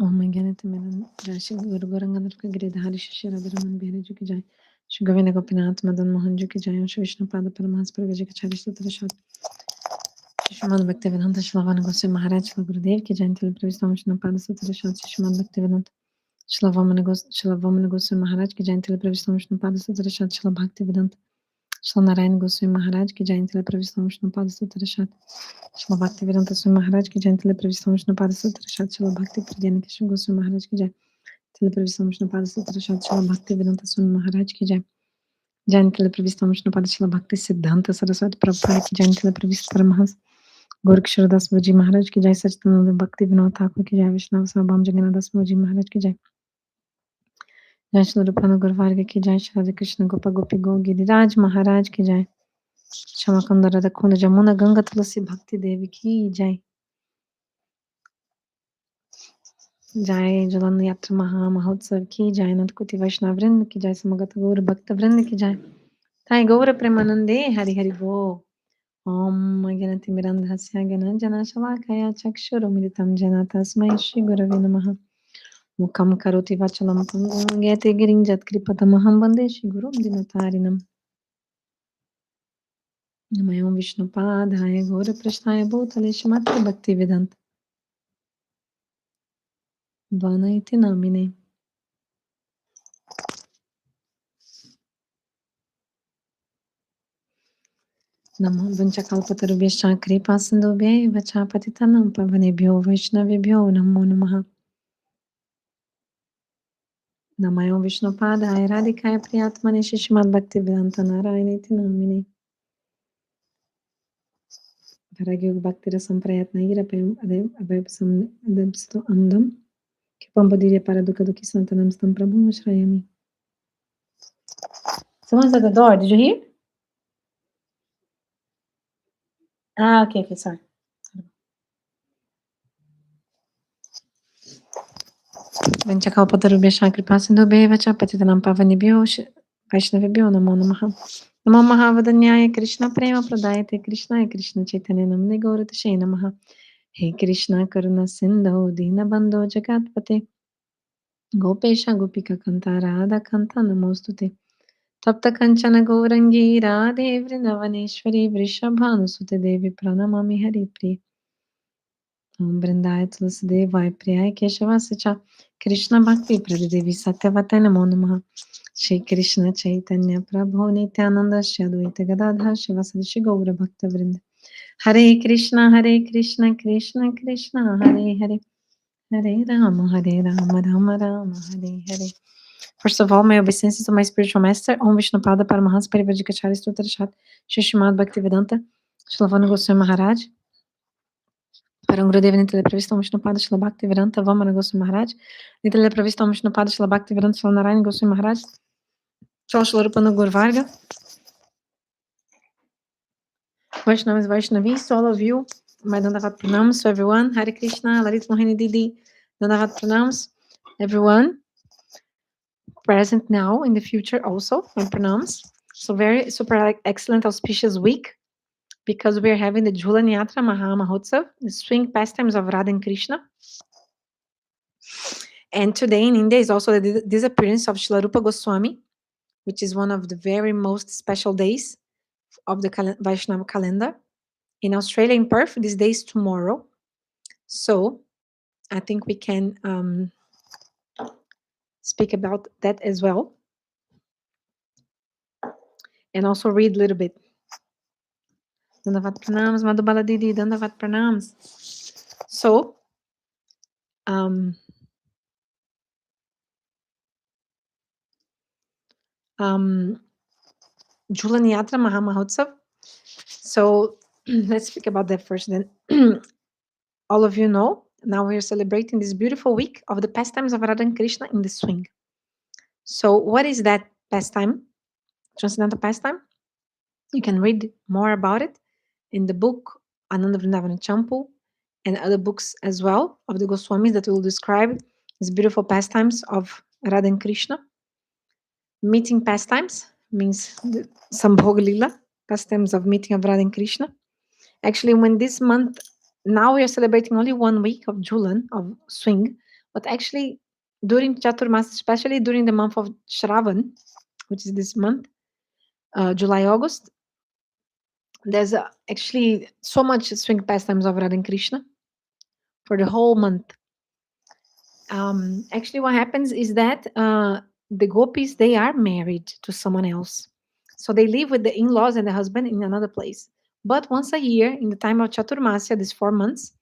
ओम ज्ञानति मेनन राशि गुरु गोरंगनाथ का गिरिधारी शिष्य रविरमन बिहारी जी की जय। श्री गोविंद गोपीनाथ मदन मोहन जी की जय। श्री विष्णु पाद परमहंस प्रभु जी के 40 श्रीमद् भक्तिवेदांत श्री वामन गोस्वामी महाराज का गुरुदेव की जयंती प्रविष्ट विष्णु पाद श्रीमद् भक्तिवेदांत श्री वामन गोस्वामी महाराज की जयंती प्रविष्ट विष्णु पाद श्री भक्तिवेदांत श्री नारायण गोस्वामी महाराज की जयंती प्रविष्ट विष्णु पाद श्री भक्तिवेदांत स्वामी महाराज की जयंती प्रविष्ट विष्णु पाद श्री भक्ति प्रज्ञान कृष्ण गोस्वामी महाराज की जय प्रविष्ट विष्णु पाद श्री भक्तिवेदांत स्वामी महाराज की जय जयंती प्रविष्ट विष्णु पाद श्री भक्ति सिद्धांत सरस्वती प्रभुपाद की जयंती प्रविष्ट परमहंस गोरक्षरदास जी महाराज की जय। सच्चिदानंद भक्ति विनोद ठाकुर की जय। विष्णु साबाम जगन्नाथ दास जी महाराज की जय। जय श्री रूपानु गुरुवार की जय। श्री राधे कृष्ण गोपा गोपी गो गिरिराज महाराज की जय। क्षमा कुंद राधा कुंद जमुना गंगा तुलसी भक्ति देवी की जय। जय झूलन यात्रा महा महोत्सव की जय। अनंत कोटि वैष्णव वृंद की जय। समगत गौर भक्त वृंद की जय। ताई गौर प्रेमानंदे हरि हरि बो। ओम ज्ञानतिमिरन्धस्य ज्ञानाञ्जनशलाकया चक्षुरुमिलितं येन तस्मै श्रीगुरवे नमः। मुखं करोति वाचालं पङ्गुं यते गिरिं यत्कृपतमहं वन्दे श्रीगुरुं दीनतारिणम्। नमो विष्णुपादाय गौरकृष्णाय भूतले श्रीमते भक्तिवेदान्त Vana इति नामिने। नमो वञ्चकल्पतरुभ्यश्च कृपासिन्धुभ्यैव च पतितानां पावनेभ्यो वैष्णवेभ्यो नमो नमः। नमो विष्णुपादाय राधिकाय प्रियात्मने श्रीमद्भक्तिवेदान्त नारायणेति नामिने। Varagyog Bhaktira Samprayatnaira Abhayapsamdamsto Andam Kipambadirya Paradukaduki Santanamstam Prabhu Shrayami. Someone's at the door. Did you hear? Okay, sorry. Vanchakalpatarubhya Kripasindhubhya Vacha Patitanam Pavanibhyo Vaishnavibhyo Namo Namaha. Namo Mahavadanyaya Krishna Prema Pradayate Krishna Krishna Chaitanya Namne Gauratashe Namaha. He Krishna Karuna Sindho Dinabandho Jagatpate Gopesha Gopika Kanta Radha Kanta Namostute. तप्त कंचन गौरंगी राधे वृंदावनेश्वरी वृषभानुसुते देवी प्रणमामि हरिप्रिये। ओम वृंदाय तुलसीदेवाय प्रियाय केशवास्य च कृष्ण भक्ति प्रदेवी सत्यवते नमो नमः। श्री कृष्ण चैतन्य प्रभु नित्यानंद श्री अद्वैत गदाधर शिवासादि श्री गौर भक्त वृंद। हरे Krishna Krishna Krishna Hare Hare Hare Ram Ram Ram Hare Hare. First of all, may obeisances to my spiritual master, Om Vishnupada Paramahans Parivajikacharya Stotrashat, Shishimad Bhaktivedanta, Shri Goswami Maharaj, Param Gurudeva Nitya Pravista Om Vishnupada Shri Bhaktivedanta, Vamana Goswami Maharaj, Nitya Pravista Om Vishnupada Shri Bhaktivedanta, Shri Narayan Goswami Maharaj, Shri Rupa Gurvarga, Vaishnavas Vaishnavis, to all of you, my Dandavat Pranams to everyone, Hare Krishna, Lalit Mohini Didi, Dandavat Pranams, everyone. Present now, in the future also, my pranams. So very super excellent auspicious week because we're having the Jhulana Yatra Mahotsav, the swing pastimes of Radha and Krishna. And today in India is also the disappearance of Srila Rupa Goswami, which is one of the very most special days of the Vaishnava calendar. In Australia, in Perth, this day is tomorrow. So I think we can speak about that as well. And also read a little bit. Dandavat pranams, Madhubala Didi, Dandavat pranams. So, Jhulana Yatra Mahamahotsav. So let's speak about that first. Then, all of you know, now we are celebrating this beautiful week of the pastimes of Radha and Krishna in the swing. So, what is that pastime? Transcendental pastime? You can read more about it in the book Ananda Vrindavana Champu and other books as well of the Goswamis that will describe these beautiful pastimes of Radha and Krishna. Meeting pastimes means the Sambhog Lila, pastimes of meeting of Radha and Krishna. Actually, when this month, now we are celebrating only 1 week of Jhulan, of swing, But actually, during Chaturmas, especially during the month of Shravan, which is this month, July, August, there's actually so much swing pastimes of Radha and Krishna for the whole month. Actually, what happens is that the gopis, they are married to someone else. So they live with the in-laws and the husband in another place. But once a year, in the time of Chaturmasya, these 4 months,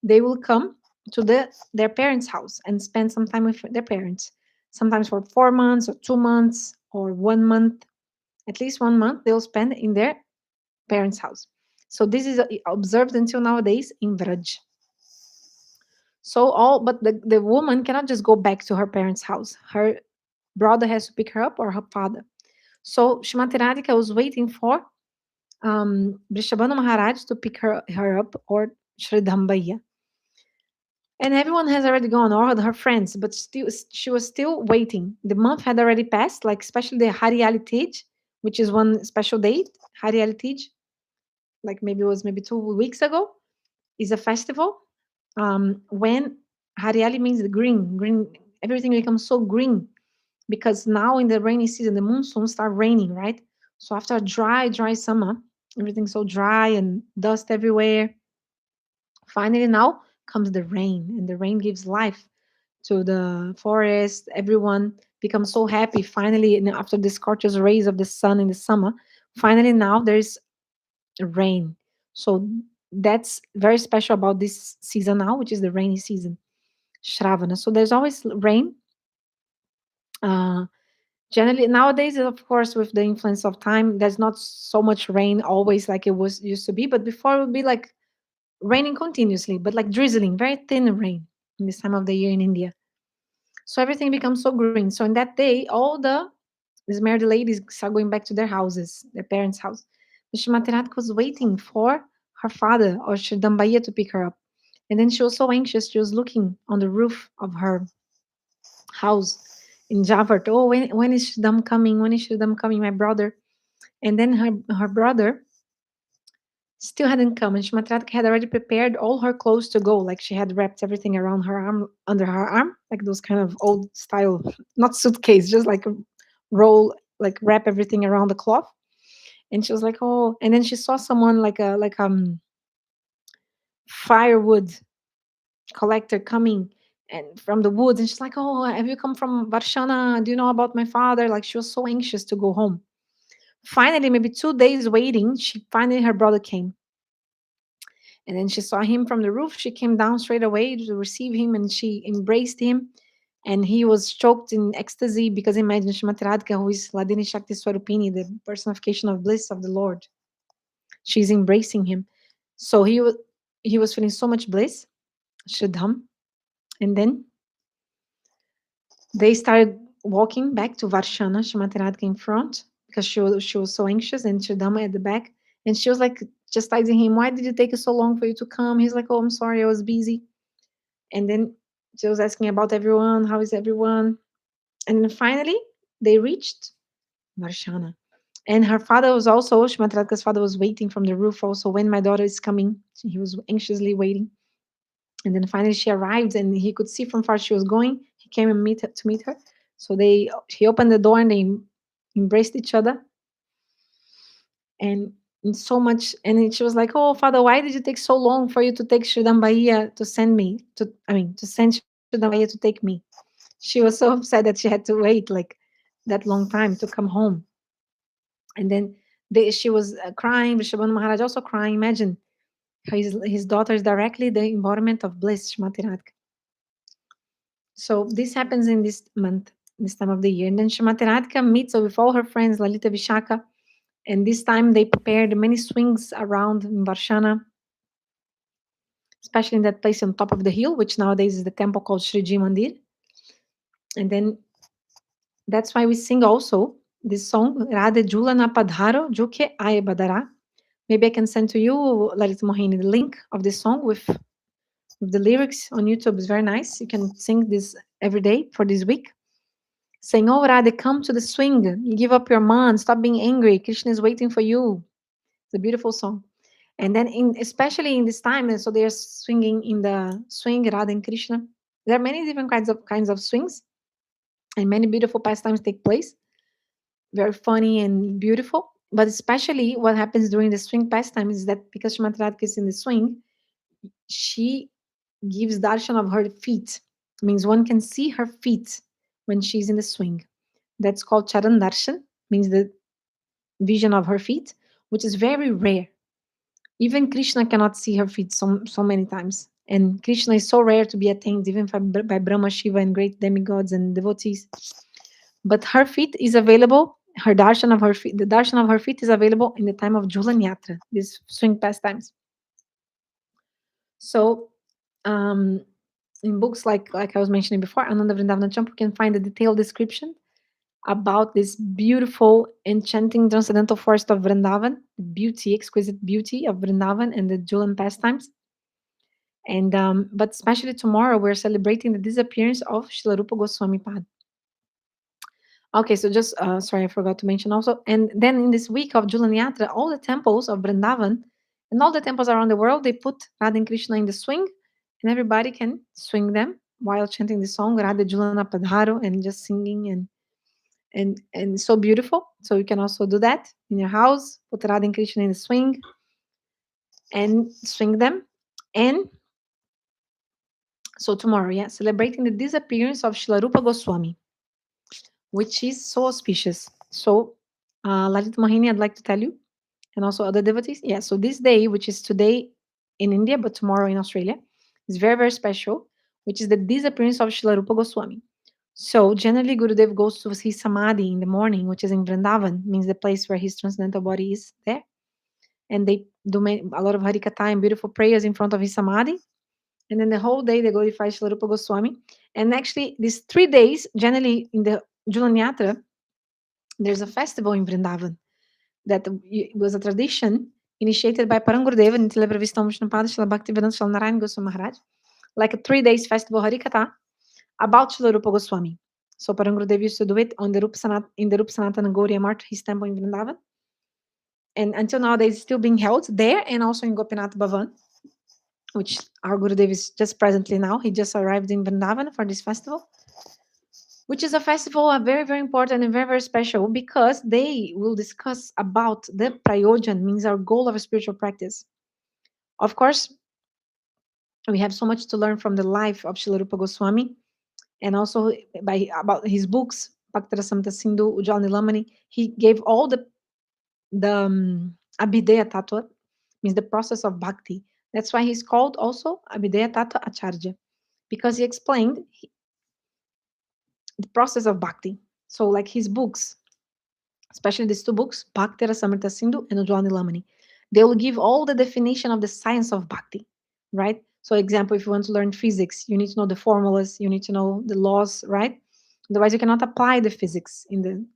they will come to their parents' house and spend some time with their parents. Sometimes for 4 months or 2 months or 1 month, at least 1 month, they'll spend in their parents' house. So this is observed until nowadays in Vraj. But the woman cannot just go back to her parents' house. Her brother has to pick her up or her father. So Shrimati Radhika was waiting for Vrishabhanu Maharaj to pick her up, or Shridhambaya. And everyone has already gone, all her friends, but still she was still waiting. The month had already passed, like especially the Hariyali Tej, which is one special date. Hariyali Tej, like maybe 2 weeks ago, is a festival when Hariali means the green, everything becomes so green because now in the rainy season, the monsoon start raining, right? So after a dry summer, everything's so dry and dust everywhere. Finally, now comes the rain, and the rain gives life to the forest. Everyone becomes so happy. Finally, after the scorches rays of the sun in the summer, finally now there's rain. So that's very special about this season now, which is the rainy season, Shravana. So there's always rain. Uh, Generally nowadays, of course, with the influence of time, there's not so much rain always like it was used to be. But before it would be like raining continuously, but like drizzling, very thin rain in this time of the year in India. So everything becomes so green. So in that day, all these married ladies start going back to their houses, their parents' house. But Shrimati Radhika was waiting for her father or Shridambaya to pick her up. And then she was so anxious, she was looking on the roof of her house in Javert. Oh, when is Shridam coming? When is Shridam coming? My brother. And then her brother still hadn't come, and Shrimati Radhika had already prepared all her clothes to go. Like she had wrapped everything around her arm, under her arm, like those kind of old style, not suitcase, just like a roll, like wrap everything around the cloth. And she was like, oh, and then she saw someone like firewood collector coming and from the woods, and she's like, oh, have you come from Varshana? Do you know about my father? Like she was so anxious to go home. Finally, maybe 2 days waiting, her brother came. And then she saw him from the roof. She came down straight away to receive him, and she embraced him. And he was choked in ecstasy because imagine Shrimati Radhika, who is Ladini Shakti Swarupini, the personification of bliss of the Lord. She's embracing him. So he was feeling so much bliss, Shridham. And then they started walking back to Varshana, Shrimati Radhika in front, because she was so anxious, and Shridham at the back. And she was like chastising him, why did it take so long for you to come? He's like, oh, I'm sorry, I was busy. And then she was asking about everyone, how is everyone? And then finally, they reached Varshana. And her father was also, Shrimati Radhika's father was waiting from the roof also, when my daughter is coming. He was anxiously waiting. And then finally she arrived, and he could see from far she was going. He came and to meet her. So he opened the door, and they embraced each other. And so much, and then she was like, oh, father, why did it take so long for you to take Shridambaya to send me to send Shridambaya to take me? She was so upset that she had to wait like that long time to come home. And then she was crying. Vrishabhanu Maharaj also crying. Imagine, his daughter is directly the embodiment of bliss, Shrimati Radhika. So this happens in this month, this time of the year. And then Shrimati Radhika meets with all her friends, Lalita, Vishaka. And this time they prepared many swings around in Varshana, especially in that place on top of the hill, which nowadays is the temple called Shriji Mandir. And then that's why we sing also this song, Radhe Jhulana Padharo Juke Aye Badara. Maybe I can send to you, Lalit Mohini, the link of this song with the lyrics on YouTube. Is very nice. You can sing this every day for this week. Saying, oh, Radhe, come to the swing. Give up your man. Stop being angry. Krishna is waiting for you. It's a beautiful song. And then especially in this time, so they are swinging in the swing, Radha and Krishna. There are many different kinds of swings, and many beautiful pastimes take place. Very funny and beautiful. But especially what happens during the swing pastime is that because Srimati Radhika is in the swing, she gives darshan of her feet. Means one can see her feet when she's in the swing. That's called charan darshan, means the vision of her feet, which is very rare. Even Krishna cannot see her feet so many times. And Krishna is so rare to be attained even by Brahma, Shiva, and great demigods and devotees. But her feet is available. Her darshan of her feet, the darshan of her feet is available in the time of Jhulana Yatra, these swing pastimes. So, in books like I was mentioning before, Ananda Vrindavana Champu, can find a detailed description about this beautiful, enchanting, transcendental forest of Vrindavan, beauty, exquisite beauty of Vrindavan and the Julan pastimes. And but especially tomorrow, we're celebrating the disappearance of Srila Rupa Goswami Pad. Okay, so just sorry, I forgot to mention also. And then in this week of Julan Yatra, all the temples of Vrindavan and all the temples around the world, they put Radha and Krishna in the swing, and everybody can swing them while chanting the song Radha Julana Padharo and just singing and so beautiful. So you can also do that in your house, put Radha and Krishna in the swing and swing them. And so tomorrow, yeah, celebrating the disappearance of Srila Rupa Goswami, which is so auspicious. So, Lalit Mohini, I'd like to tell you, and also other devotees. Yeah, so this day, which is today in India, but tomorrow in Australia, is very, very special, which is the disappearance of Srila Rupa Goswami. So, generally, Gurudev goes to his samadhi in the morning, which is in Vrindavan, means the place where his transcendental body is there. And they do a lot of Harikatha and beautiful prayers in front of his samadhi. And then the whole day they glorify Srila Rupa Goswami. And actually, these 3 days, generally in the Julan Yatra, there's a festival in Vrindavan that was a tradition initiated by Parangurudeva and Vishnu Vishnupada Srila Bhaktivedanta Srila Narayana Goswami Maharaj, like a 3 days festival Harikatha about Srila Rupa Goswami. So Parangurudeva used to do it on the in the Rupa Sanatana Gauriya Mart, his temple in Vrindavan. And until nowadays, it's still being held there and also in Gopinath Bhavan, which our Gurudev is just presently now. He just arrived in Vrindavan for this festival, which is a festival very, very important and very, very special because they will discuss about the prayojan, means our goal of a spiritual practice. Of course, we have so much to learn from the life of Srila Rupa Goswami and also about his books, Bhaktarasamrita Sindhu, Ujjwal Nilamani. He gave all the Abhideya Tattva, means the process of bhakti. That's why he's called also Abhideya Tattva Acharya, because he explained the process of bhakti. So, like his books, especially these two books, Bhakti Rasamrita Sindhu and Ujjwal Nilamani, they will give all the definition of the science of bhakti, right? So, example, if you want to learn physics, you need to know the formulas, you need to know the laws, right? Otherwise, you cannot apply the physics in the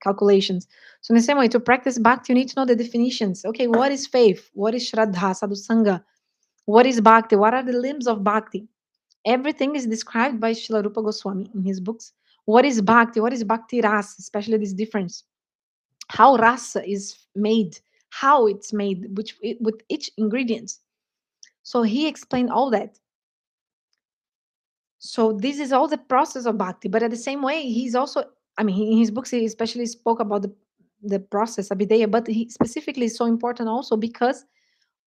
calculations. So, in the same way, to practice bhakti, you need to know the definitions. Okay, what is faith? What is shraddha, sadhusanga? What is bhakti? What are the limbs of bhakti? Everything is described by Srila Rupa Goswami in his books. What is bhakti? What is bhakti rasa? Especially this difference. How rasa is made, how it's made, with each ingredient. So he explained all that. So this is all the process of bhakti, but at the same way, he's also, I mean, in his books, he especially spoke about the process, Abhideya, but he specifically is so important also because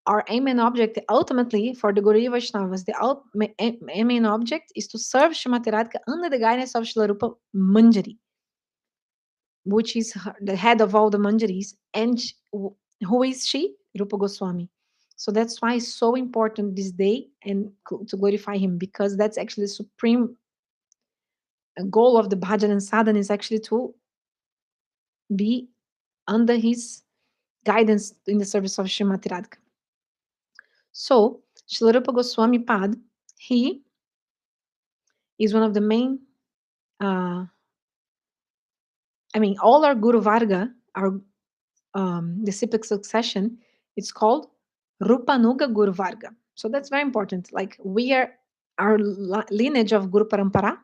our aim and object ultimately for the Gaudiya Vaishnavas, the aim and object is to serve Srimati Radhika under the guidance of Srila Rupa Manjari, which is the head of all the Manjaris. And who is she? Rupa Goswami. So that's why it's so important this day and to glorify him, because that's actually the supreme goal of the bhajan and sadhana, is actually to be under his guidance in the service of Srimati Radhika. So, Srila Rupa Goswami Pad, he is one of the main, all our Guru Varga, our disciplic succession, it's called Rupanuga Guru Varga. So that's very important. Like we are, our lineage of Guru Parampara,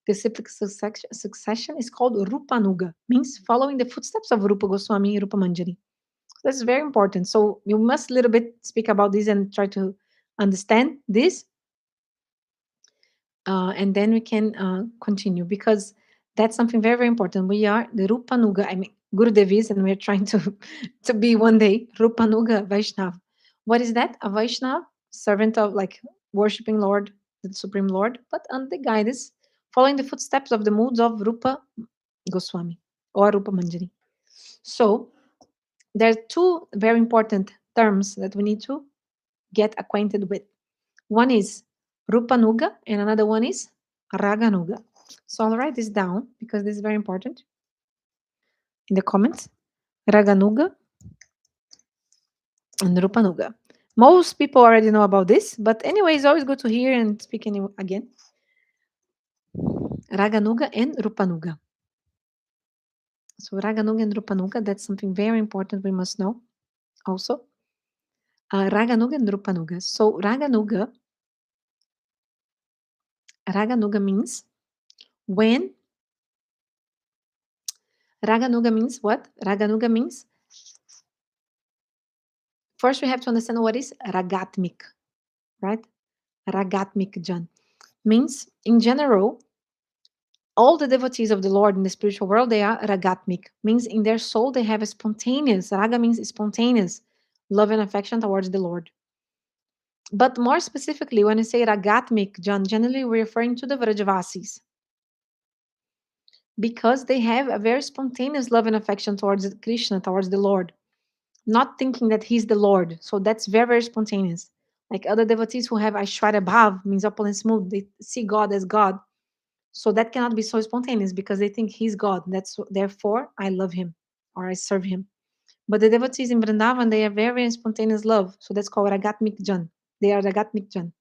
disciplic succession is called Rupanuga, means following the footsteps of Rupa Goswami, Rupa Manjari. That's very important. So you must a little bit speak about this and try to understand this. and then we can continue, because that's something very, very important. We are the Rupanuga, I mean, Gurudevis, and we're trying to, to be one day Rupanuga Vaishnav. What is that? A Vaishnav, servant of, like, worshipping Lord, the Supreme Lord, but under the guidance, following the footsteps of the moods of Rupa Goswami or Rupa Manjari. So there are two very important terms that we need to get acquainted with. One is Rupanuga and another one is Raganuga. So I'll write this down because this is very important in the comments. Raganuga and Rupanuga. Most people already know about this, but anyway, it's always good to hear and speak again. Raganuga and Rupanuga. So Raganuga and Rupanuga, that's something very important we must know also. Raganuga and Rupanuga. So Raganuga means when. Raganuga means what? Raganuga means, first we have to understand what is Ragatmik, right? Ragatmik Jan means, in general, all the devotees of the Lord in the spiritual world, they are Ragatmik, means in their soul they have a spontaneous, Raga means spontaneous love and affection towards the Lord. But more specifically, when we say Ragatmik Jan, generally we're referring to the Vrajavasis, because they have a very spontaneous love and affection towards Krishna, towards the Lord, not thinking that he's the Lord. So that's very, very spontaneous. Like other devotees who have Aishwarya Bhav, means opulence mood, they see God as God. So that cannot be so spontaneous because they think he's God. Therefore I love him or I serve him. But the devotees in Vrindavan, they are very, very spontaneous love. So that's called Ragatmik Jan. They are Ragatmik Jan.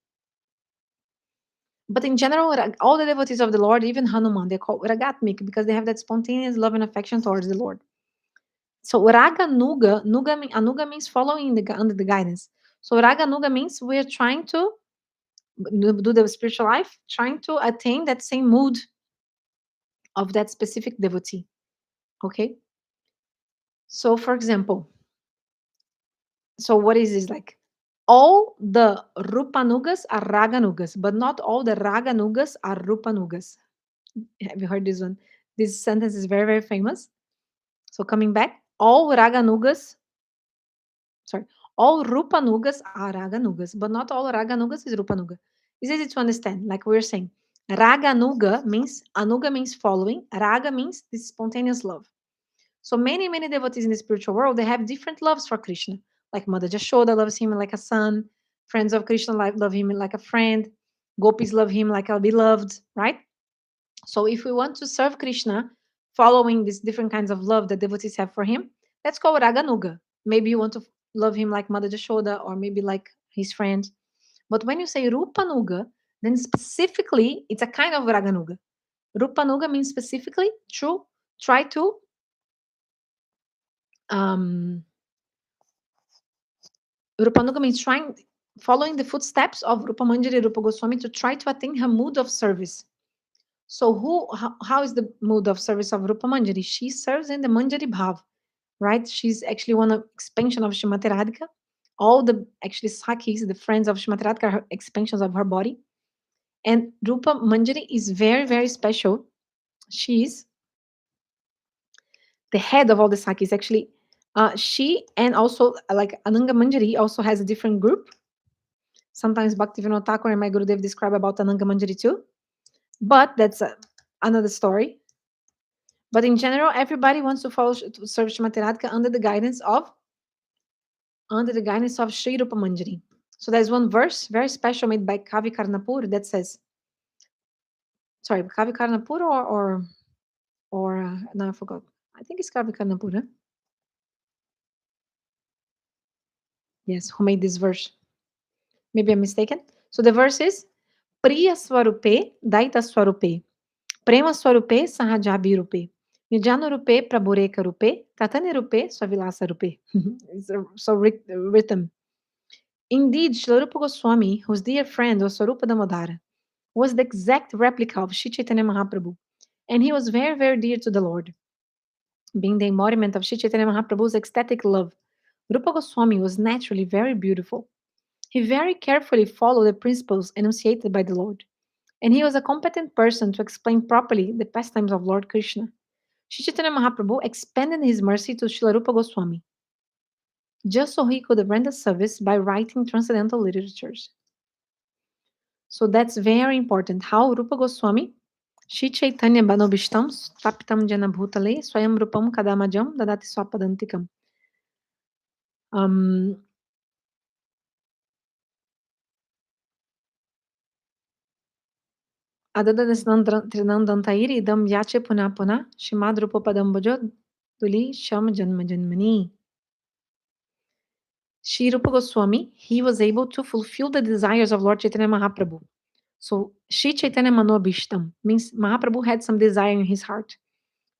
But in general, all the devotees of the Lord, even Hanuman, they're called Ragatmik because they have that spontaneous love and affection towards the Lord. So Raga Nuga, Anuga means following under the guidance. So Raga Nuga means we're trying to do the spiritual life, trying to attain that same mood of that specific devotee. Okay? So for example, so what is this like? All the Rupanugas are Raganugas, but not all the Raganugas are Rupanugas. Have you heard this one? This sentence is very, very famous. So coming back, all Raganugas, sorry, all Rupanugas are Raganugas, but not all Raganugas is Rupanuga. It's easy to understand. Like we were saying, Raganuga means, Anuga means following, Raga means this spontaneous love. So many, many devotees in the spiritual world, they have different loves for Krishna. Like Mother Jashoda loves him like a son, friends of Krishna love him like a friend, gopis love him like a beloved, right? So if we want to serve Krishna, following these different kinds of love that devotees have for him, that's called Raganuga. Maybe you want to love him like Mother Jashoda or maybe like his friend. But when you say Rupanuga, then specifically it's a kind of Raganuga. Rupanuga means specifically try to Rupanuga means following the footsteps of Rupa Manjari, Rupa Goswami, to try to attain her mood of service. So how is the mood of service of Rupa Manjari? She serves in the Manjari Bhav, right? She's actually one of expansion of Srimati Radhika. All the actually Sakis, the friends of Srimati Radhika, are expansions of her body. And Rupa Manjari is very, very special. She's the head of all the Sakis. Actually, she and also like Ananga Manjari also has a different group. Sometimes Bhaktivedanta Thakur and my Gurudeva describe about Ananga Manjari too. But that's another story. But in general, everybody wants to serve Srimati Radhika under the guidance of Sri Rupa Manjari. So there's one verse very special made by Kavi Karnapur that says, sorry, Kavi Karnapur or no, I forgot. I think it's Kavi Karnapur. Huh? Yes, who made this verse? Maybe I'm mistaken. So the verse is Priya Swarupe Daita Swarupe Prema Swarupe Sahajabi Rupe Nijano Rupe Prabhureka Rupe Tatani Rupe Swavilasa Rupe. So written. Indeed, Srila Rupa Goswami, whose dear friend was Swarupa Damodara, was the exact replica of Shri Chaitanya Mahaprabhu, and he was very, very dear to the Lord. Being the embodiment of Shri Chaitanya Mahaprabhu's ecstatic love, Rupa Goswami was naturally very beautiful. He very carefully followed the principles enunciated by the Lord. And he was a competent person to explain properly the pastimes of Lord Krishna. Sri Chaitanya Mahaprabhu expanded his mercy to Srila Rupa Goswami, just so he could render service by writing transcendental literatures. So that's very important. How Rupa Goswami, Shri Chaitanya Banobishtam, Tapitam Jana Bhutale, Swayam Rupam Kadamajam, Dadati Swapadantikam. Adada Trinandantairi, Idam Yache Puna Puna, Shimad Rupa Padambajo, Duli Sham Janma Janmani. Shri Rupa Goswami, he was able to fulfill the desires of Lord Chaitanya Mahaprabhu. So, Shri Chaitanya Manobishtam means Mahaprabhu had some desire in his heart.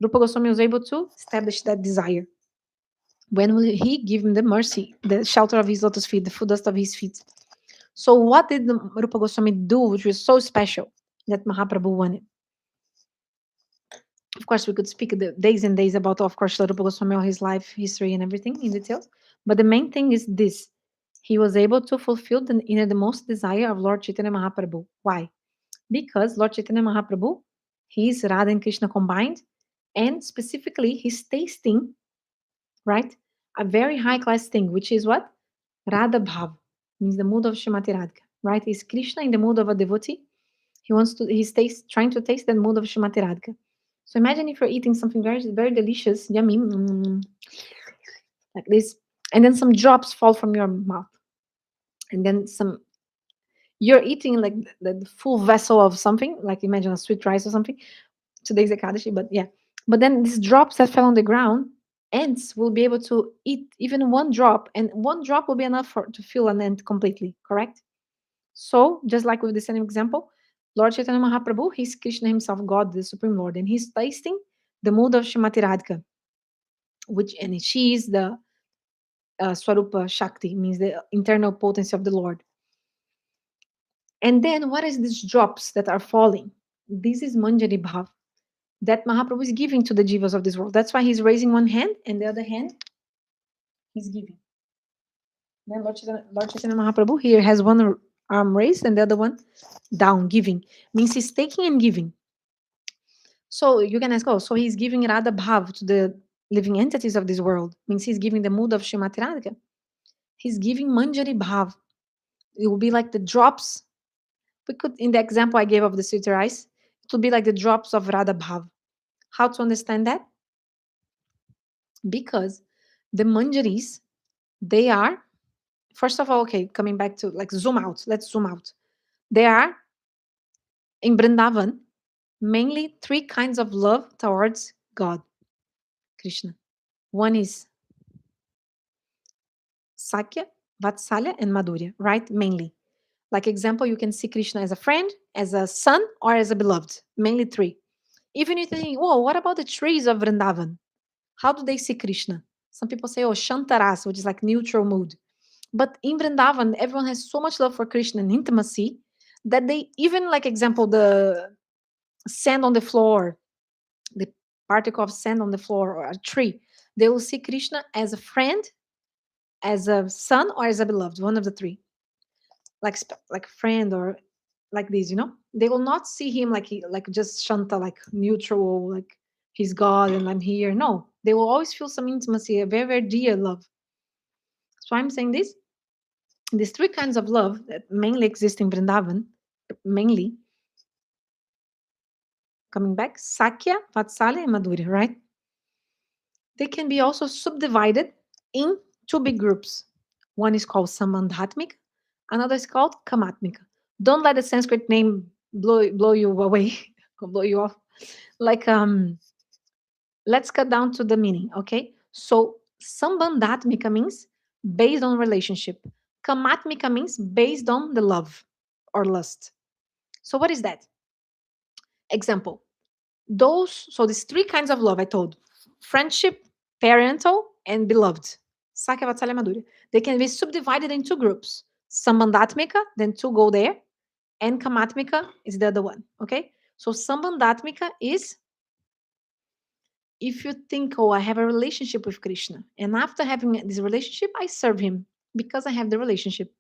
Rupa Goswami was able to establish that desire. When will he give him the mercy, the shelter of his lotus feet, the food dust of his feet? So, what did Rupa Goswami do, which was so special that Mahaprabhu wanted? Of course, we could speak the days and days about, of course, Rupa Goswami, all his life history and everything in details. But the main thing is this: he was able to fulfill the innermost desire of Lord Chaitanya Mahaprabhu. Why? Because Lord Chaitanya Mahaprabhu, he is Radha and Krishna combined, and specifically he's tasting, right, a very high class thing, which is what? Radha Bhav, means the mood of Srimati Radhika, right? Is Krishna in the mood of a devotee? He's trying to taste that mood of Srimati Radhika. So imagine if you're eating something very, very delicious, yummy, like this, and then some drops fall from your mouth, and then you're eating like the full vessel of something, like imagine a sweet rice or something. Today's Ekadashi, but yeah. But then these drops that fell on the ground, ants will be able to eat even one drop, and one drop will be enough to fill an ant completely, correct? So, just like with the same example, Lord Chaitanya Mahaprabhu, he's Krishna himself, God, the Supreme Lord, and he's tasting the mood of Srimati Radhika, and she is the Swarupa Shakti, means the internal potency of the Lord. And then what is these drops that are falling? This is Manjari Bhav that Mahaprabhu is giving to the jivas of this world. That's why he's raising one hand, and the other hand he's giving. Then Lord Chaitanya Mahaprabhu here has one arm raised and the other one down, giving. Means he's taking and giving. So you can ask, oh, so he's giving Radha Bhav to the living entities of this world. Means he's giving the mood of Srimati Radhika. He's giving Manjari Bhav. It will be like the drops. We could, in the example I gave of the sweet rice, it will be like the drops of Radha Bhav. How to understand that? Because the Manjaris, they are, first of all, okay, coming back to like zoom out. Let's zoom out. There are in Vrindavan mainly three kinds of love towards God, Krishna. One is Sakya, Vatsalya, and Madhurya, right? Mainly. Like example, you can see Krishna as a friend, as a son, or as a beloved. Mainly three. Even if you think, whoa, what about the trees of Vrindavan? How do they see Krishna? Some people say, oh, Shantaras, which is like neutral mood. But in Vrindavan, everyone has so much love for Krishna and intimacy that they even, like example, the sand on the floor, the particle of sand on the floor or a tree, they will see Krishna as a friend, as a son, or as a beloved, one of the three. Like friend or like this, They will not see him like just Shanta, like neutral, like he's God and I'm here. No, they will always feel some intimacy, a very, very dear love. So I'm saying this. These three kinds of love that mainly exist in Vrindavan, mainly coming back, Sakya, Vatsalya, and Madhurya, right? They can be also subdivided in two big groups. One is called Sambandhatmika, another is called Kamatmika. Don't let the Sanskrit name blow you away, blow you off. Like, let's cut down to the meaning, okay? So, Sambandhatmika means based on relationship. Kamatmika means based on the love or lust. So, what is that? Example. So these three kinds of love I told: friendship, parental, and beloved. Sakya, Vatsalya, Madhurya. They can be subdivided in two groups. Sambandhatmika, then two go there, and Kamatmika is the other one. Okay? So Sambandhatmika is if you think, oh, I have a relationship with Krishna, and after having this relationship, I serve him because I have the relationship.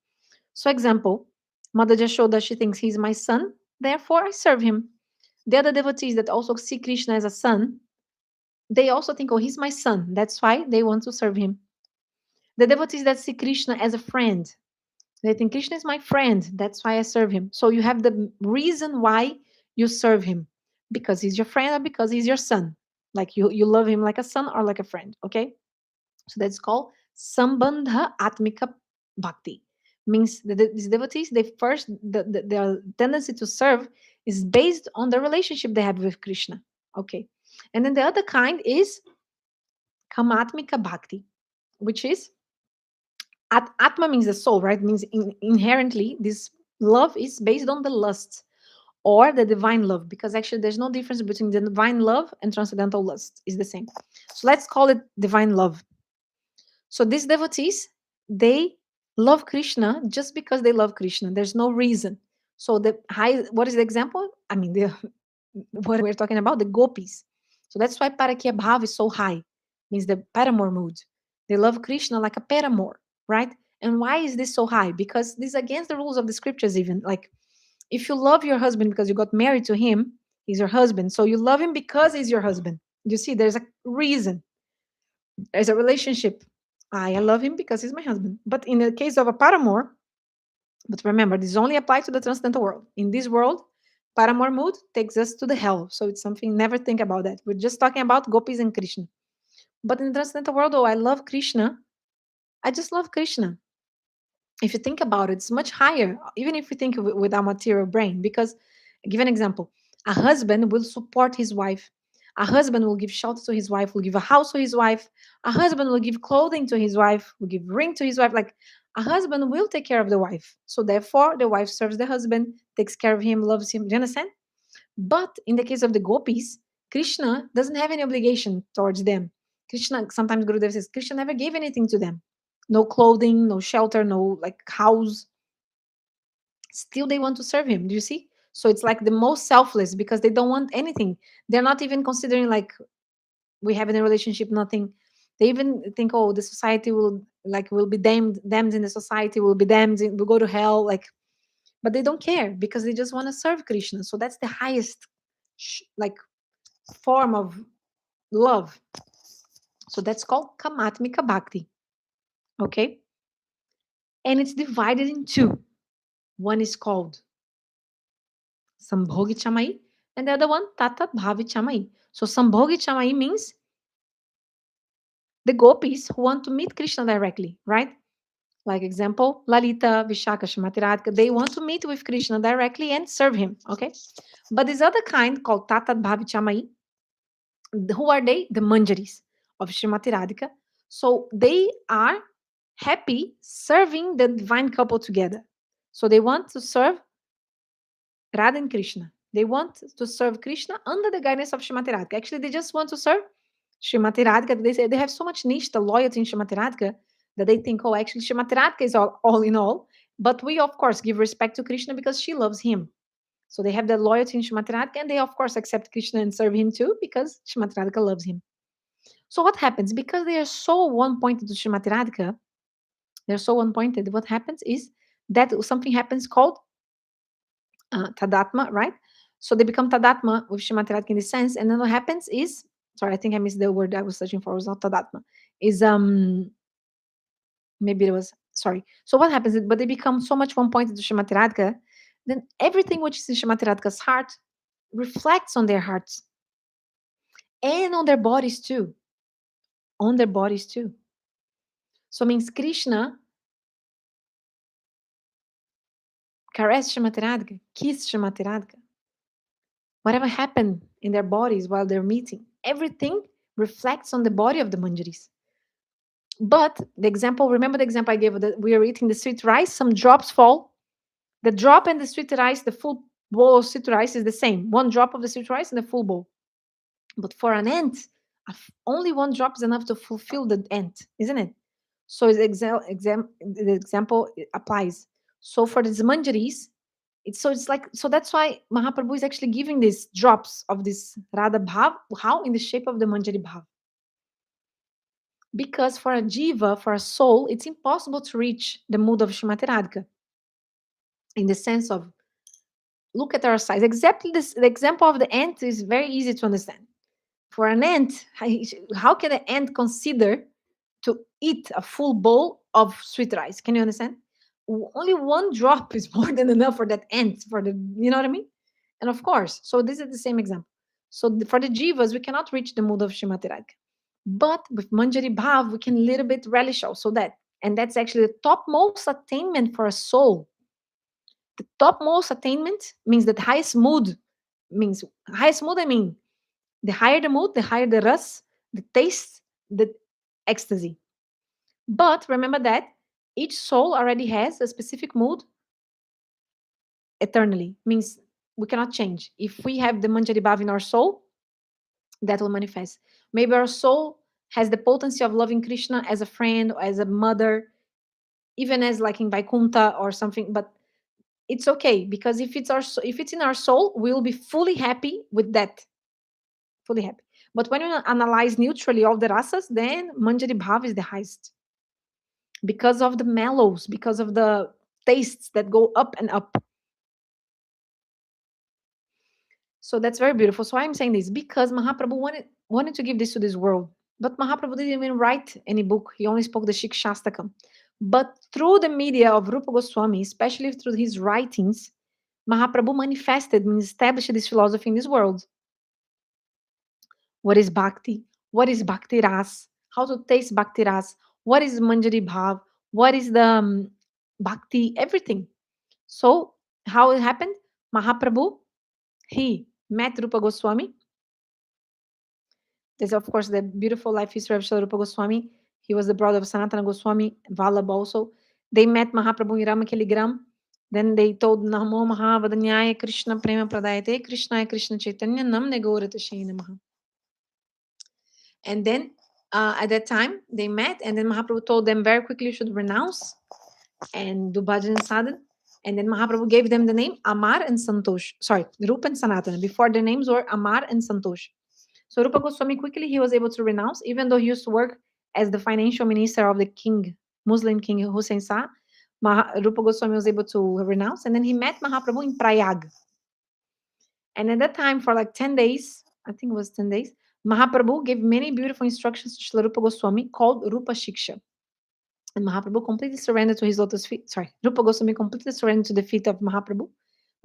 So example, Mother Jashoda, she thinks he's my son, Therefore, I serve him. The other devotees that also see Krishna as a son, they also think, oh, he's my son. That's why they want to serve him. The devotees that see Krishna as a friend, they think Krishna is my friend. That's why I serve him. So you have the reason why you serve him, because he's your friend or because he's your son. Like you love him like a son or like a friend. Okay. So that's called Sambandha Atmika Bhakti. Means these devotees, they first, their tendency to serve is based on the relationship they have with Krishna. Okay. And then the other kind is Kamatmika Bhakti, which is Atma means the soul, right? Means inherently this love is based on the lust or the divine love, because actually there's no difference between the divine love and transcendental lust. It's the same. So let's call it divine love. So these devotees, they love Krishna just because they love Krishna. There's no reason. So what is the example? I mean, what we're talking about, the gopis. So that's why Parakya Bhav is so high, means the paramour mood. They love Krishna like a paramour, right? And why is this so high? Because this is against the rules of the scriptures, even. Like, if you love your husband because you got married to him, he's your husband. So you love him because he's your husband. You see, there's a reason, there's a relationship. I love him because he's my husband. But in the case of a paramour, but remember, this only applies to the transcendental world. In this world, paramour mood takes us to the hell. So it's something, never think about that. We're just talking about gopis and Krishna. But in the transcendental world, oh, I love Krishna. I just love Krishna. If you think about it, it's much higher, even if we think with our material brain. Because, give an example, a husband will support his wife. A husband will give shelter to his wife, will give a house to his wife. A husband will give clothing to his wife, will give ring to his wife. Like, a husband will take care of the wife. So therefore, the wife serves the husband, takes care of him, loves him. Do you understand? But in the case of the gopis, Krishna doesn't have any obligation towards them. Krishna, sometimes Gurudeva says, Krishna never gave anything to them. No clothing, no shelter, no like house. Still, they want to serve him. Do you see? So it's like the most selfless, because they don't want anything. They're not even considering like we have in a relationship, nothing. They even think, oh, the society will be damned in the society, will be damned, will go to hell. Like, but they don't care because they just want to serve Krishna. So that's the highest like form of love. So that's called Kamatmika Bhakti. Okay. And it's divided in two. One is called Sambhogi Chamai, and the other one Tatat Bhavi Chamai. So Sambhogi Chamai means the gopis who want to meet Krishna directly, right? Like example, Lalita, Vishaka, Shrimati Radhika, they want to meet with Krishna directly and serve him, okay? But this other kind called Tatat Bhavi Chamai, who are they? The Manjaris of Shrimati Radhika. So they are happy serving the divine couple together. So they want to serve Radha and Krishna. They want to serve Krishna under the guidance of Shrimati Radhika. Actually, they just want to serve Shrimati Radhika. They say they have so much nishta, loyalty in Shrimati Radhika, that they think, oh, actually, Shrimati Radhika is all in all. But we, of course, give respect to Krishna because she loves him. So they have that loyalty in Shrimati Radhika, and they, of course, accept Krishna and serve him too because Shrimati Radhika loves him. So what happens? Because they are so one-pointed to Shrimati Radhika, they're so one-pointed, what happens is that something happens called Tadatma, right? So they become Tadatma with Shrimati Radhika in this sense. And then what happens is, sorry, I think I missed the word I was searching for. It was not Tadatma. Is maybe it was, sorry. So what happens is, but they become so much one-pointed to Shrimati Radhika, then everything which is in Shrimati Radhika's heart reflects on their hearts and on their bodies too. On their bodies too. So means Krishna caress Shrimati Radhika, kiss Shrimati Radhika. Whatever happened in their bodies while they're meeting, everything reflects on the body of the Manjaris. But the example, remember the example I gave that we are eating the sweet rice, some drops fall. The drop and the sweet rice, the full bowl of sweet rice is the same. One drop of the sweet rice and the full bowl. But for an ant, only one drop is enough to fulfill the ant, isn't it? So the example applies. So for the Manjaris, it's like, so that's why Mahaprabhu is actually giving these drops of this Radha Bhav. How? In the shape of the Manjari Bhav. Because for a jiva, for a soul, it's impossible to reach the mood of Shrimati Radhika in the sense of look at our size. Exactly this. The example of the ant is very easy to understand. For an ant, how can an ant consider to eat a full bowl of sweet rice? Can you understand? Only one drop is more than enough for that ant. For the, you know what I mean? And of course, so this is the same example. So for the jivas, we cannot reach the mood of Shrimati Radhika. But with Manjari Bhav, we can a little bit relish also that. And that's actually the topmost attainment for a soul. The topmost attainment means that highest mood means highest mood. I mean, the higher the mood, the higher the ras, the taste, the ecstasy. But remember that each soul already has a specific mood eternally. Means we cannot change. If we have the Manjari Bhav in our soul, that will manifest. Maybe our soul has the potency of loving Krishna as a friend, or as a mother, even as like in Vaikuntha or something. But it's okay, because if it's in our soul, we will be fully happy with that. Fully happy. But when you analyze neutrally all the rasas, then Manjari Bhav is the highest. Because of the mellows, because of the tastes that go up and up. So that's very beautiful. So I'm saying this because Mahaprabhu wanted to give this to this world. But Mahaprabhu didn't even write any book. He only spoke the Shikshastakam. But through the media of Rupa Goswami, especially through his writings, Mahaprabhu manifested and established this philosophy in this world. What is bhakti? What is bhakti ras? How to taste bhakti ras? What is Manjari Bhav? What is the bhakti? Everything. So how it happened? Mahaprabhu, he met Rupa Goswami. There's of course the beautiful life history of Srila Rupa Goswami. He was the brother of Sanatana Goswami, Vallabh also. They met Mahaprabhu in Ramakeligram. Then they told Namo Mahavadanyaya Krishna Prema Pradayate Krishna Krishna Chaitanya Namne Gaurata Namaha. And then at that time they met, and then Mahaprabhu told them very quickly you should renounce and do bhajan and sadhan. And then Mahaprabhu gave them the name Amar and Santosh. Sorry, Rupa and Sanatana. Before their names were Amar and Santosh. So Rupa Goswami quickly he was able to renounce, even though he used to work as the financial minister of the king, Muslim king Hussein Shah. Rupa Goswami was able to renounce, and then he met Mahaprabhu in Prayag. And at that time, for like 10 days, I think it was 10 days, Mahaprabhu gave many beautiful instructions to Srila Rupa Goswami called Rupa Shiksha. And Mahaprabhu completely surrendered to his lotus feet. Sorry, Rupa Goswami completely surrendered to the feet of Mahaprabhu.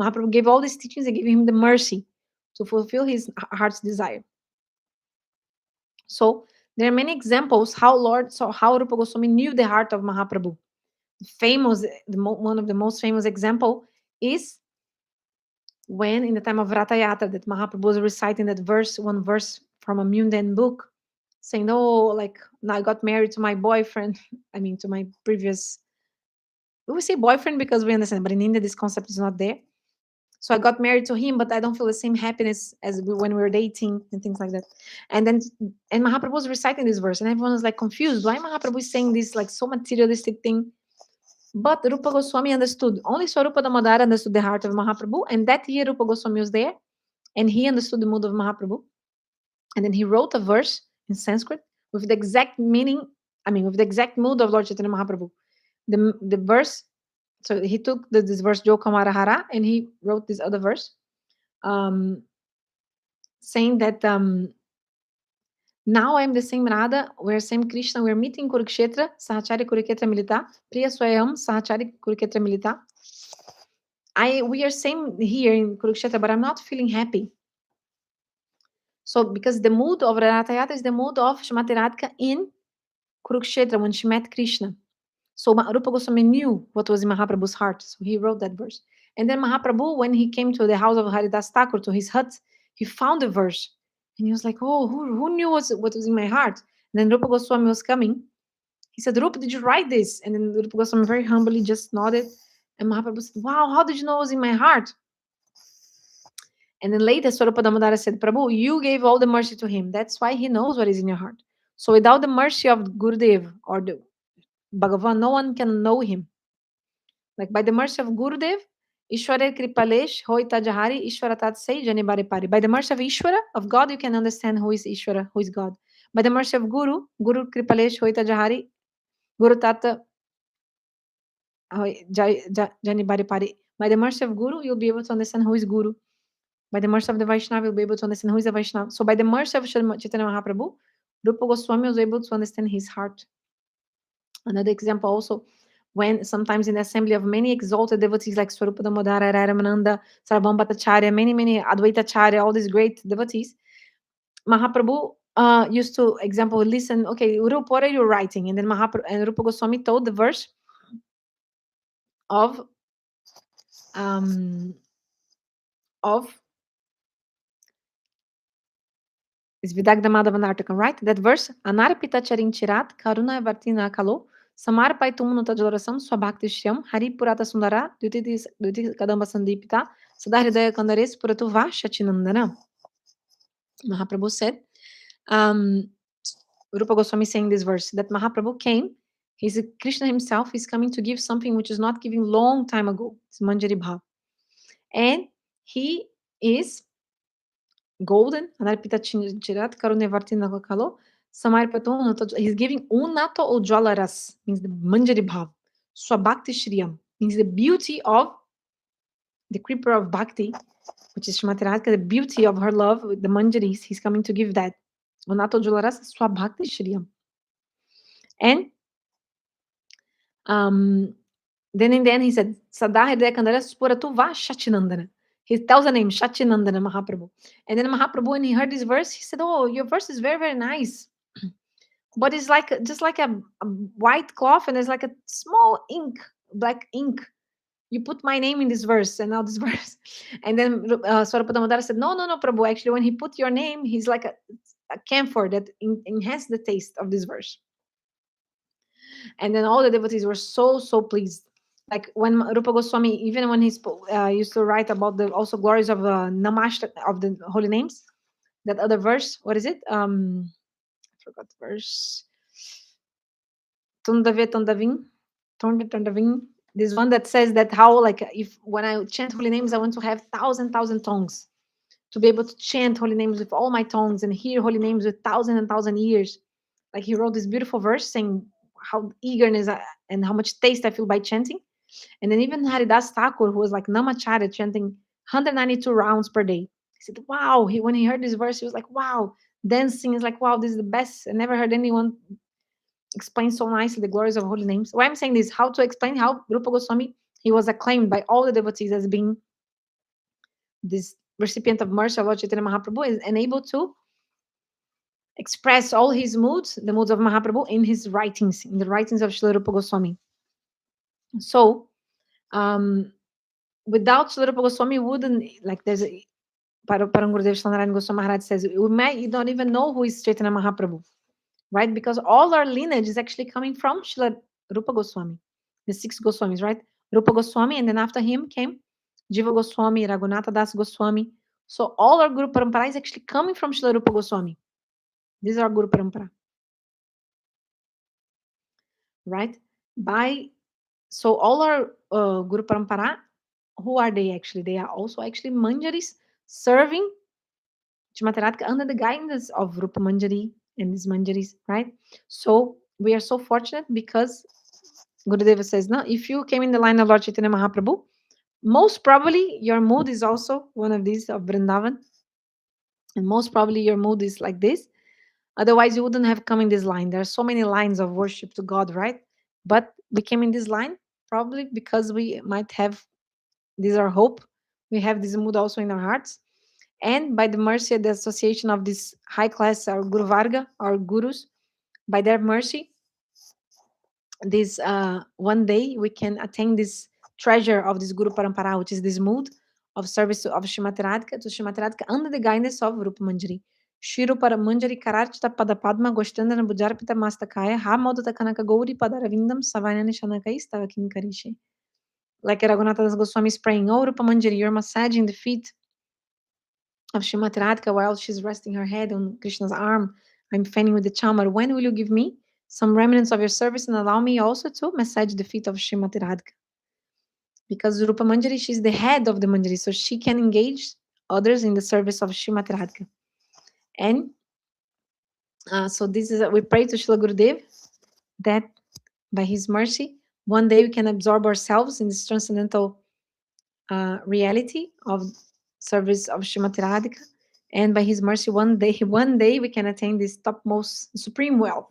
Mahaprabhu gave all these teachings and gave him the mercy to fulfill his heart's desire. So there are many examples how Rupa Goswami knew the heart of Mahaprabhu. One of the most famous example is when in the time of Ratha Yatra that Mahaprabhu was reciting that one verse from a mundane book, saying, "Oh, like now I got married to my boyfriend." I mean, to my previous. We say boyfriend because we understand, but in India this concept is not there. So I got married to him, but I don't feel the same happiness as when we were dating and things like that. And Mahaprabhu was reciting this verse, and everyone was like confused. Why Mahaprabhu is saying this like so materialistic thing? But Rupa Goswami understood. Only Swarupa Damodara understood the heart of Mahaprabhu, and that year Rupa Goswami was there, and he understood the mood of Mahaprabhu. And then he wrote a verse in Sanskrit with the exact meaning, with the exact mood of Lord Chaitanya Mahaprabhu. The verse, so he took this verse, Jo Kamarahara, and he wrote this other verse, saying that now I am the same Radha, we're same Krishna, we're meeting Kurukshetra, Sahachari Kurukshetra Milita, Priya Swayam, Sahachari Kurukshetra Milita. We are same here in Kurukshetra, but I'm not feeling happy. So because the mood of Ratha Yatra is the mood of Shrimati Radhika in Kurukshetra when she met Krishna. So Rupa Goswami knew what was in Mahaprabhu's heart. So he wrote that verse. And then Mahaprabhu, when he came to the house of Haridas Thakur, to his hut, he found the verse. And he was like, oh, who knew what was in my heart? And then Rupa Goswami was coming. He said, Rupa, did you write this? And then Rupa Goswami very humbly just nodded. And Mahaprabhu said, wow, how did you know what was in my heart? And then later, Swarupa Damodara said, Prabhu, you gave all the mercy to him. That's why he knows what is in your heart. So without the mercy of Gurudev or the Bhagavan, no one can know him. Like by the mercy of Gurudev, Ishwara Kripalesh, Hoita Jahari, Ishwara Tatsei, Janibari Pari. By the mercy of Ishwara, of God, you can understand who is Ishwara, who is God. By the mercy of Guru Kripalesh, Hoita Jahari, Guru Tata, Janibari Pari. By the mercy of Guru, you'll be able to understand who is Guru. By the mercy of the Vaishnava, you'll be able to understand who is a Vaishnava. So by the mercy of Chaitanya Mahaprabhu, Rupa Goswami was able to understand his heart. Another example also, when sometimes in the assembly of many exalted devotees like Swarupa Damodara, Ramananda, Sarabham Bhattacharya, many Advaita Acharya, all these great devotees, Mahaprabhu used to, example, listen, okay, Rupa, what are you writing? And then and Rupa Goswami told the verse of is Vidagda Madhavanartakam, right? That verse, Anarpita Charin Chirat, Karuna Vartina Kalo, Samar Paitum Notajorasam, Swabhakti Shyam, Hari Purata Sundara, Duti Kadamba Sandipita, Sadahridaya Kandares Puratuva Shachinandana. Mahaprabhu said, Rupa Goswami saying this verse, that Mahaprabhu came, he's Krishna himself, he's coming to give something which is not given long time ago. It's Manjari Bhav. And he is golden, Anarpita Chirat, Karunevartina Kalo, Samarpaton, he's giving Unato Ujalaras, means the Manjari Bhav. Swabhakti Shriyam, means the beauty of the creeper of Bhakti, which is Srimati Radhika, the beauty of her love with the Manjaris, he's coming to give that. Unato Ujalaras, Swabhakti Shriyam. And then in the end he said, Sadahridaya Kandara Spuratuva Shachinandana. He tells the name Shachinandana Mahaprabhu. And then Mahaprabhu, when he heard this verse, he said, oh, your verse is very, very nice. But it's like just like a white cloth, and there's like a small ink, black ink. You put my name in this verse, and now this verse. And then Swarupa Damodara said, no, Prabhu. Actually, when he put your name, he's like a camphor that enhanced the taste of this verse. And then all the devotees were so pleased. Like when Rupa Goswami, even when he used to write about the also glories of Namashta, of the holy names, that other verse, what is it? I forgot the verse. Tundavin. This one that says that how, like, if when I chant holy names, I want to have thousand tongues, to be able to chant holy names with all my tongues and hear holy names with thousand ears. Like he wrote this beautiful verse saying how eagerness and how much taste I feel by chanting. And then even Haridas Thakur, who was like Namacharya, chanting 192 rounds per day, he said, wow, when he heard this verse, he was like, wow, dancing is like, wow, this is the best. I never heard anyone explain so nicely the glories of holy names. Why I'm saying this, how to explain how Rupa Goswami, he was acclaimed by all the devotees as being this recipient of mercy of Lord Chaitanya Mahaprabhu, and able to express all his moods, the moods of Mahaprabhu, in his writings, in the writings of Srila Rupa Goswami. So, without Srila Rupa Goswami, wouldn't, like, there's a Param Gurudev Shanarayan Goswami Maharaj says, you don't even know who is Chaitanya Mahaprabhu, right? Because all our lineage is actually coming from Srila Rupa Goswami, the 6 Goswamis, right? Rupa Goswami, and then after him came Jiva Goswami, Raghunatha Das Goswami. So all our Guru Parampara is actually coming from Srila Rupa Goswami. These are Guru Parampara, right? So all our Guru Parampara, who are they actually? They are also actually Manjaris serving Srimati Radhika under the guidance of Rupa Manjari and these Manjaris, right? So we are so fortunate because Gurudeva says, no, if you came in the line of Lord Chaitanya Mahaprabhu, most probably your mood is also one of these of Vrindavan. And most probably your mood is like this. Otherwise, you wouldn't have come in this line. There are so many lines of worship to God, right? But we came in this line probably because we might have, this is our hope. We have this mood also in our hearts. And by the mercy of the association of this high class, our Guru Varga, our gurus, by their mercy, this one day we can attain this treasure of this Guru Parampara, which is this mood of service of Srimati Radhika under the guidance of Rupa Manjari. Shiru Paramanjari Karachita Pada Padma Goshtandana Bujarpita Mastakaya Ha Modata Kanaka Gauri Padaravindam Savanani Shanakai Stavakin Karishe. Like Raghunatha Das Goswami is praying, oh Rupa Manjari, you're massaging the feet of Srimati Radhika while she's resting her head on Krishna's arm. I'm fanning with the chamar. When will you give me some remnants of your service and allow me also to massage the feet of Srimati Radhika? Because Rupa Manjari, she's the head of the Manjari, so she can engage others in the service of Srimati Radhika. And so this is, we pray to Srila Gurudev that by his mercy, one day we can absorb ourselves in this transcendental reality of service of Srimati Radhika, and by His mercy, one day we can attain this topmost supreme wealth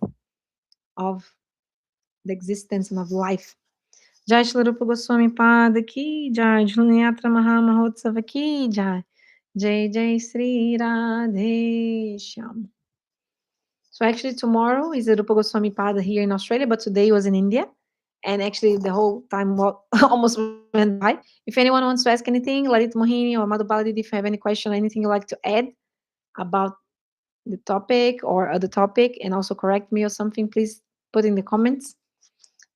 of the existence and of life. Jai Shri Rupa Goswami Pada Ki Jai, Jhulana Yatra Maha Mahotsava Ki Jai, Jai Jai Sri Radhe Shyam. So actually tomorrow is the Rupa Goswami Pada here in Australia, but today was in India. And actually the whole time almost went by. If anyone wants to ask anything, Lalit Mohini or Madhubala, if you have any question, anything you'd like to add about the topic or other topic, and also correct me or something, please put in the comments.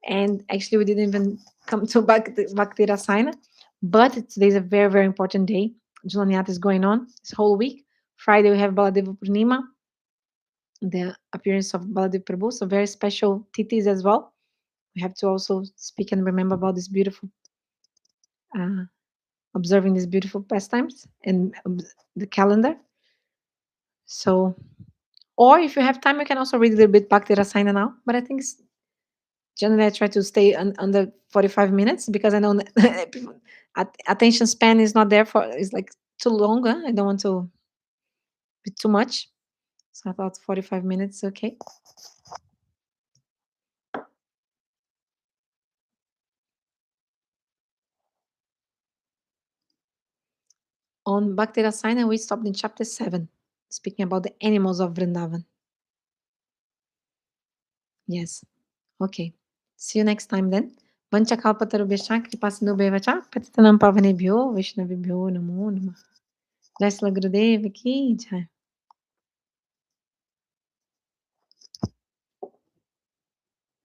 And actually we didn't even come to Bhakti Rasayana, but today's a very, very important day. Jhulana is going on this whole week. Friday we have Baladeva Purnima, the appearance of Baladev Prabhu, so very special titis as well. We have to also speak and remember about this beautiful, observing these beautiful pastimes and the calendar. So, or if you have time, you can also read a little bit Bhakti Rasayana now. But I think generally I try to stay under 45 minutes because I know attention span is not there is like too long. I don't want to be too much. So I thought 45 minutes, okay. On Bhakti Rasayana, we stopped in chapter 7, speaking about the animals of Vrindavan. Yes. Okay. See you next time then. Vanchakalpatarubhyascha kripasindubhyevacha patitanam pavanebhyo Vaishnavibhyo namo namah. Jai Srila Gurudeva ki jai.